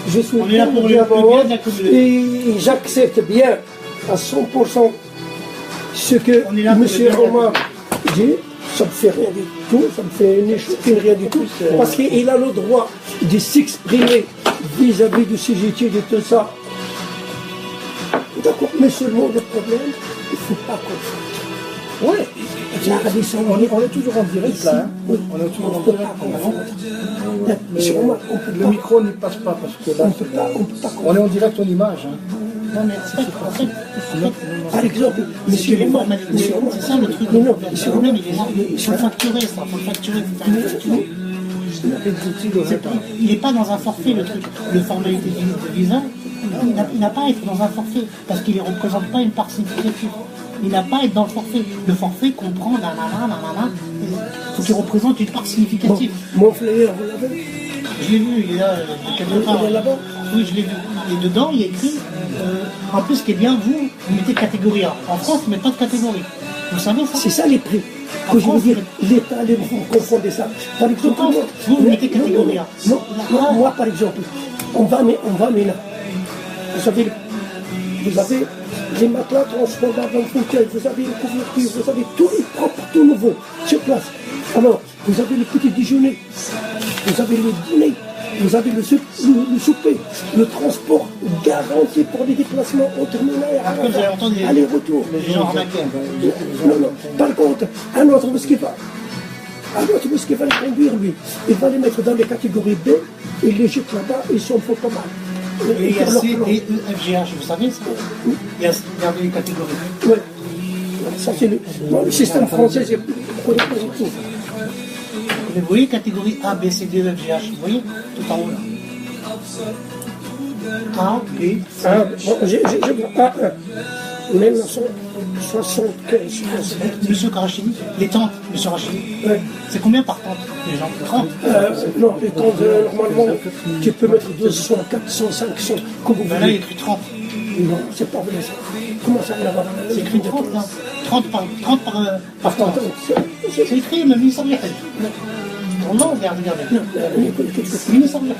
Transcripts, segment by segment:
Je suis On est là pour le bien de la communauté. et j'accepte bien à 100% ce que M. Omar dit. Ça ne me fait rien du tout, ça me fait ni choquer, rien du tout, parce qu'il a le droit de s'exprimer vis-à-vis du CGT, de tout ça. D'accord, mais seulement le problème, il ne faut pas qu'on fasse. Oui, on est toujours en direct là. Hein. Oui. On est toujours en direct. Mais le micro n'y passe pas parce que là, on est en direct en image. Hein. Non, mais en fait, par exemple, c'est ça le truc. Le problème, il faut facturer ça, il faut le facturer, il n'est pas dans un forfait le truc. Le formalité de visa, il n'a pas à être dans un forfait parce qu'il ne représente pas une part significative. Il n'a pas à être dans le forfait. Le forfait comprend il faut qu'il représente une part significative. Mon flyer, vous l'avez? Je l'ai vu, il est là, il est là-bas. Oui, je l'ai vu. Et dedans, il y a écrit, en plus, ce qui est bien, vous mettez catégorie A. En France, vous ne mettez pas de catégorie. Vous savez ça? C'est ça les prix. Que je veux dire, l'État, les vous confondez ça. Par exemple, vous mettez catégorie A. Non, moi, par exemple, on va maintenant. Vous avez les matelas transformables en fauteuil, vous avez les couvertures, vous avez tout propre, tout nouveau, sur place. Alors, vous avez le petit déjeuner, vous avez le dîner, vous avez le souper, le transport garanti pour les déplacements en terminal et aller-retour. Non. Par contre, un autre bus qui va les conduire, lui, il va les mettre dans les catégories B, il les jette là-bas, ils s'en font pas mal. Et il y a C, D, E, F, G, H, vous savez ça? Il y a des catégories. Oui. Ça, c'est le système français, c'est pour les positifs. Vous voyez, catégorie A, B, C, D, E, F, G, H, vous voyez? Tout en haut là. A, B, C. Je vois A1. 1975. Monsieur Karachini, les tentes, monsieur Rachidi, c'est combien par tente les gens? 30 Non, les tentes, normalement, tu peux mettre 200, 400, 500, comme vous voulez. Là, il y a écrit 30. Non, c'est pas vrai ça. Comment ça va là-bas? C'est écrit 30 là. 30 par tente. C'est écrit, le ministère du Hajj. Non, regardez. Ministère du Hajj.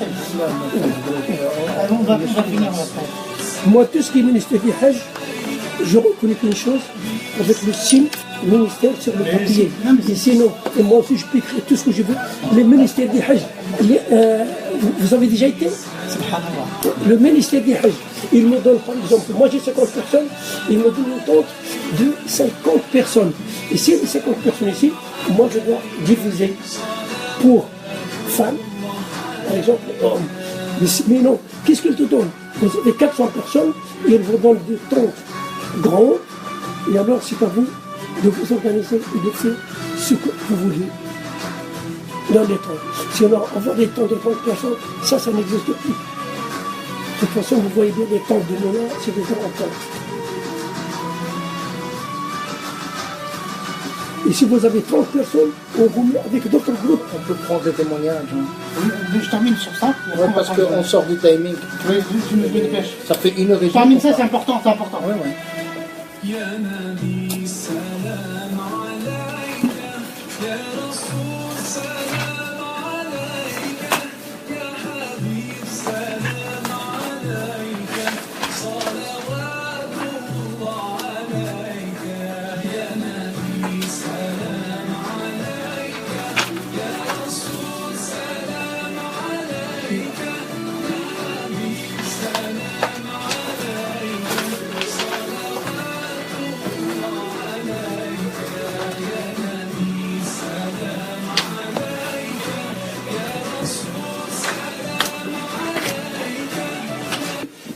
On va finir après. Moi, tout ce qui est ministère du Hajj, je reconnais une chose, avec le signe ministère sur le papier. Et sinon, et moi aussi je peux écrire tout ce que je veux, le ministère du Hajj, vous avez déjà été? Le ministère du Hajj, il me donne par exemple, moi j'ai 50 personnes, il me donne une tente de 50 personnes. Et si les 50 personnes ici, moi je dois diviser pour femmes, par exemple, hommes. Mais non, qu'est-ce qu'il te donne? Vous avez 400 personnes, et il vous donne des tentes grandes, et alors c'est à vous de vous organiser et de faire ce que vous voulez dans les temps. Sinon, avoir des temps de 30 personnes, ça n'existe plus. De toute façon, vous voyez bien les temps de Moulin, c'est des grands temps. Et si vous avez 30 personnes, on vous met avec d'autres groupes. On peut prendre des témoignages. Hein. Je termine sur ça. Ouais, parce qu'on sort du timing. Oui, je me dépêche. Ça fait 1 heure et demie. Je termine ça, c'est important, c'est important. Ouais.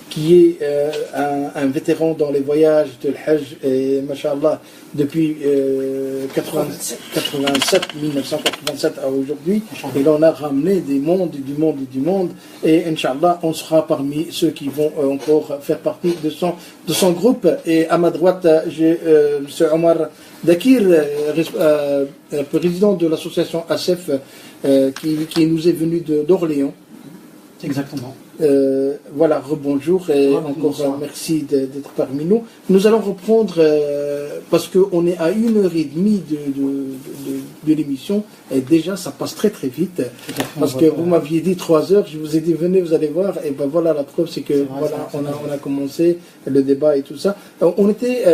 Qui est un vétéran dans les voyages de l'Hajj, et Masha'Allah, depuis 1987 à aujourd'hui, il en a ramené du monde, et Inch'Allah, on sera parmi ceux qui vont encore faire partie de son groupe. Et à ma droite, j'ai M. Omar Dakir, président de l'association ASEF, qui nous est venu d'Orléans. Exactement. Voilà, rebonjour et encore merci d'être parmi nous. Nous allons reprendre parce qu'on est à 1h30 de l'émission et déjà ça passe très très vite. Parce que vous m'aviez dit 3 heures, je vous ai dit venez, vous allez voir, et ben voilà, la preuve c'est que voilà, on a commencé le débat et tout ça. On était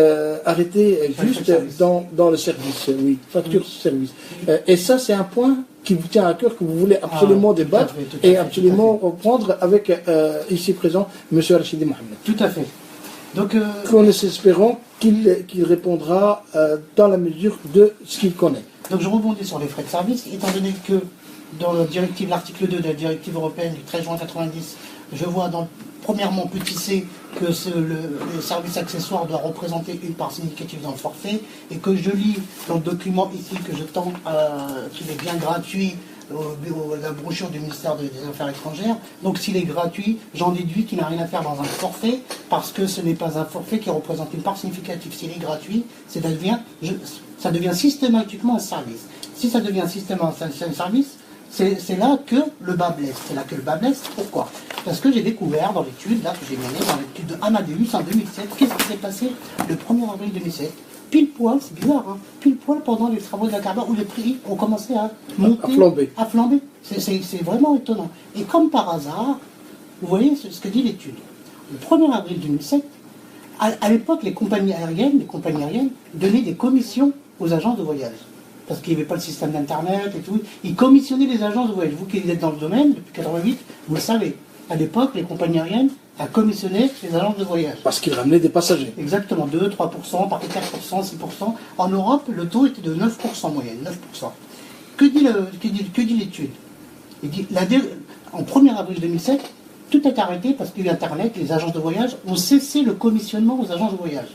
arrêté juste dans le service, oui, facture service. Et ça c'est un point qui vous tient à cœur, que vous voulez absolument débattre et absolument reprendre avec ici présent M. Rachidi Mohamed. Tout à fait. Donc, nous espérons qu'il répondra dans la mesure de ce qu'il connaît. Donc je rebondis sur les frais de service, étant donné que dans la directive, l'article 2 de la directive européenne du 13 juin 90, je vois premièrement petit c que le service accessoire doit représenter une part significative dans le forfait, et que je lis dans le document ici que je tends, qu'il est bien gratuit, la brochure du ministère des Affaires étrangères. Donc s'il est gratuit, j'en déduis qu'il n'a rien à faire dans un forfait, parce que ce n'est pas un forfait qui représente une part significative. S'il est gratuit, ça devient systématiquement un service. Si ça devient systématiquement un service, c'est là que le bas blesse. C'est là que le bas blesse. Pourquoi? Parce que j'ai découvert dans l'étude, là que j'ai menée, dans l'étude de Amadeus en 2007, qu'est-ce qui s'est passé le 1er avril 2007? Pile poil, c'est bizarre, hein, pile poil pendant les travaux de la Kaaba où les prix ont commencé à monter, à flamber. C'est vraiment étonnant. Et comme par hasard, vous voyez ce que dit l'étude. Le 1er avril 2007, à l'époque, les compagnies aériennes donnaient des commissions aux agences de voyage. Parce qu'il n'y avait pas le système d'internet et tout. Ils commissionnaient les agences de voyage. Vous qui êtes dans le domaine depuis 88, vous le savez. À l'époque, les compagnies aériennes commissionnaient les agences de voyage. Parce qu'ils ramenaient des passagers. Exactement, 2, 3%, parfois 4%, 6%. En Europe, le taux était de 9% en moyenne, 9%. Que dit l'étude? Il dit, en 1er avril 2007, tout est arrêté parce qu'il y a Internet, les agences de voyage ont cessé le commissionnement aux agences de voyage.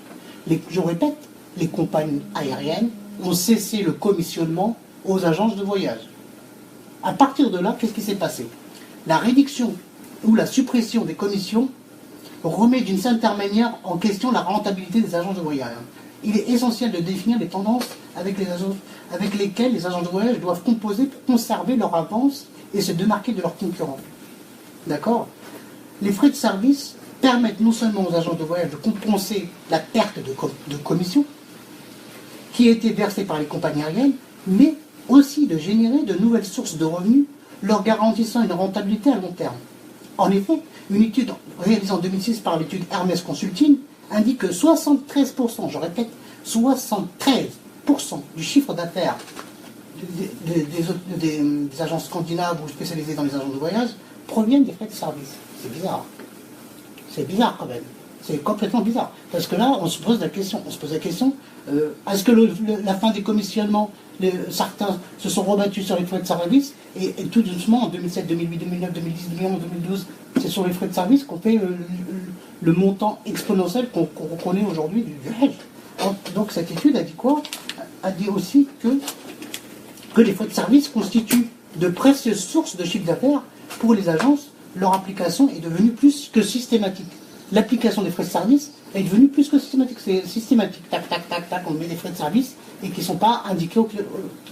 Je répète, les compagnies aériennes ont cessé le commissionnement aux agences de voyage. À partir de là, qu'est-ce qui s'est passé? La réduction ou la suppression des commissions remet d'une certaine manière en question la rentabilité des agences de voyage. Il est essentiel de définir les tendances avec lesquelles les agences de voyage doivent composer pour conserver leur avance et se démarquer de leurs concurrents. D'accord? Les frais de service permettent non seulement aux agences de voyage de compenser la perte de commission qui a été versée par les compagnies aériennes, mais aussi de générer de nouvelles sources de revenus, leur garantissant une rentabilité à long terme. En effet, une étude réalisée en 2006 par l'étude Hermès Consulting indique que 73%, je répète, 73% du chiffre d'affaires des agences scandinaves ou spécialisées dans les agences de voyage proviennent des frais de service. C'est bizarre. C'est bizarre quand même. C'est complètement bizarre. Parce que là, on se pose la question. Est-ce que la fin des commissionnements, certains se sont rebattus sur les frais de service et tout doucement, en 2007, 2008, 2009, 2010, 2011, 2012, c'est sur les frais de service qu'on fait le montant exponentiel qu'on connaît aujourd'hui du hedge. Donc cette étude a dit quoi? A dit aussi que les frais de service constituent de précieuses sources de chiffre d'affaires pour les agences. Leur application est devenue plus que systématique. L'application des frais de service est devenue plus que systématique. C'est systématique. Tac, tac, tac, tac, on met des frais de service et qui ne sont pas indiqués,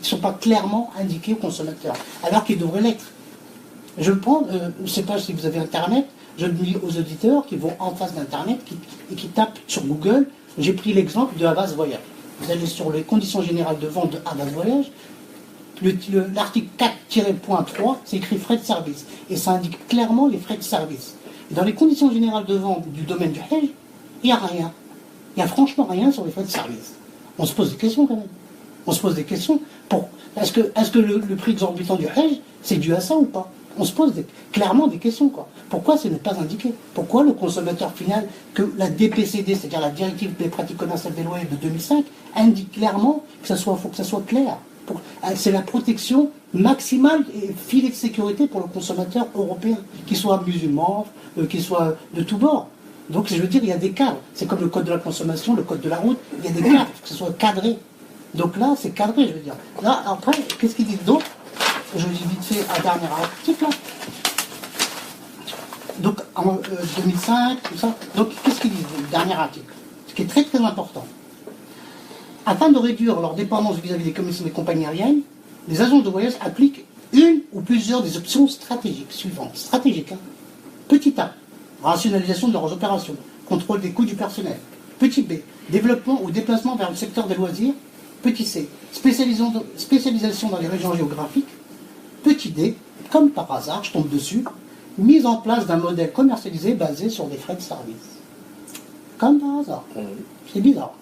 qui sont pas clairement indiqués aux consommateurs, alors qu'ils devraient l'être. Je ne sais pas si vous avez Internet, je le dis aux auditeurs qui vont en face d'Internet et qui tapent sur Google. J'ai pris l'exemple de Havas Voyage. Vous allez sur les conditions générales de vente de Havas Voyage. L'article 4-.3, c'est écrit frais de service. Et ça indique clairement les frais de service. Et dans les conditions générales de vente du domaine du hedge, il n'y a rien. Il n'y a franchement rien sur les frais de service. On se pose des questions quand même. On se pose des questions. Est-ce que le prix exorbitant du hedge, c'est dû à ça ou pas? On se pose clairement des questions, quoi. Pourquoi ce n'est pas indiqué? Pourquoi le consommateur final, que la DPCD, c'est-à-dire la Directive des pratiques commerciales déloyales de 2005, indique clairement que faut que ça soit clair. C'est la protection maximale et filet de sécurité pour le consommateur européen, qu'il soit musulman, qu'il soit de tous bords. Donc je veux dire, il y a des cadres. C'est comme le code de la consommation, le code de la route, il y a des cadres, que ce soit cadré. Donc là, c'est cadré, je veux dire. Là, après, qu'est-ce qu'il dit d'autre? Je dis vite fait un dernier article. Donc en 2005, tout ça. Donc qu'est-ce qu'il dit, le dernier article? Ce qui est très très important. Afin de réduire leur dépendance vis-à-vis des commissions des compagnies aériennes, les agences de voyage appliquent une ou plusieurs des options stratégiques suivantes. Stratégique, hein. Petit A, rationalisation de leurs opérations, contrôle des coûts du personnel. Petit B, développement ou déplacement vers le secteur des loisirs. Petit C, spécialisation dans les régions géographiques. Petit D, comme par hasard, je tombe dessus, mise en place d'un modèle commercialisé basé sur des frais de service. Comme par hasard. C'est bizarre.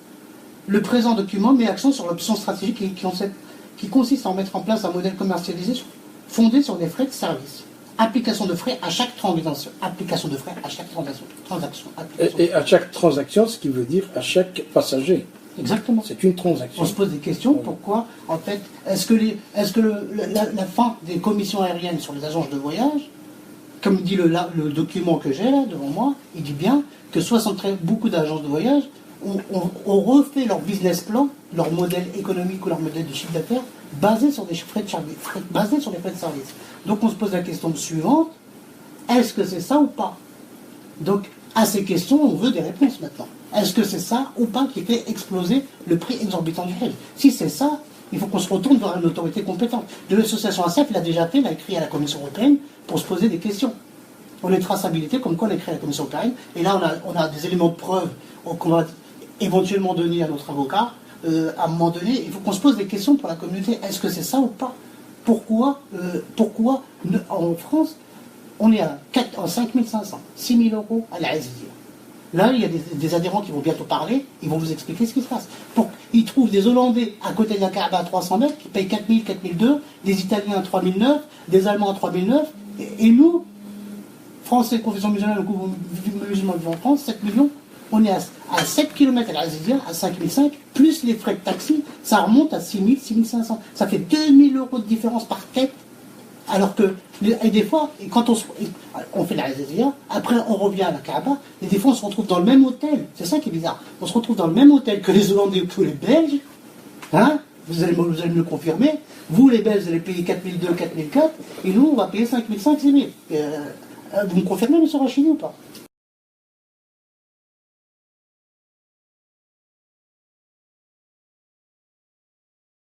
Le présent document met accent sur l'option stratégique qui consiste à mettre en place un modèle commercialisé fondé sur des frais de service. Application de frais à chaque transaction. Application de frais à chaque transaction. Et à chaque transaction, ce qui veut dire à chaque passager. Exactement. C'est une transaction. On se pose des questions. Pourquoi, en fait, est-ce que la fin des commissions aériennes sur les agences de voyage, comme dit le document que j'ai là devant moi, il dit bien que beaucoup d'agences de voyage ont refait leur business plan, leur modèle économique ou leur modèle de chiffre d'affaires basé sur des frais de service. Donc on se pose la question suivante, est-ce que c'est ça ou pas? Donc à ces questions, on veut des réponses maintenant. Est-ce que c'est ça ou pas qui fait exploser le prix exorbitant du Hajj? Si c'est ça, il faut qu'on se retourne vers une autorité compétente. L'association ASEF l'a déjà fait, l'a écrit à la Commission européenne pour se poser des questions. On a une traçabilité comme quoi on a écrit à la Commission européenne, et là on a des éléments de preuve qu'on va éventuellement donner à notre avocat. À un moment donné, il faut qu'on se pose des questions pour la communauté. Est-ce que c'est ça ou pas? Pourquoi en France, on est à 5 500, 6 000 euros à la Azizia? Là, il y a des adhérents qui vont bientôt parler, ils vont vous expliquer ce qui se passe. Ils trouvent des Hollandais à côté de la Kaaba à 300 mètres qui payent 4 000, 4 200, des Italiens à 3 900, des Allemands à 3 900, et nous, Français, confession musulmane, musulmans vivant en France, 7 millions, on est à 7 km à l'Azizia, à 5 500, plus les frais de taxi, ça remonte à 6 000, 6 500. Ça fait 2 000 euros de différence par tête. Alors que, et des fois, quand on fait l'Azizia, après on revient à la Kaaba, et des fois on se retrouve dans le même hôtel. C'est ça qui est bizarre. On se retrouve dans le même hôtel que les Hollandais ou que les Belges. Hein, vous allez me le confirmer. Vous, les Belges, vous allez payer 4 200, 4 400, et nous, on va payer 5 500, 6 000. Vous me confirmez, M. Rachidi, ou pas?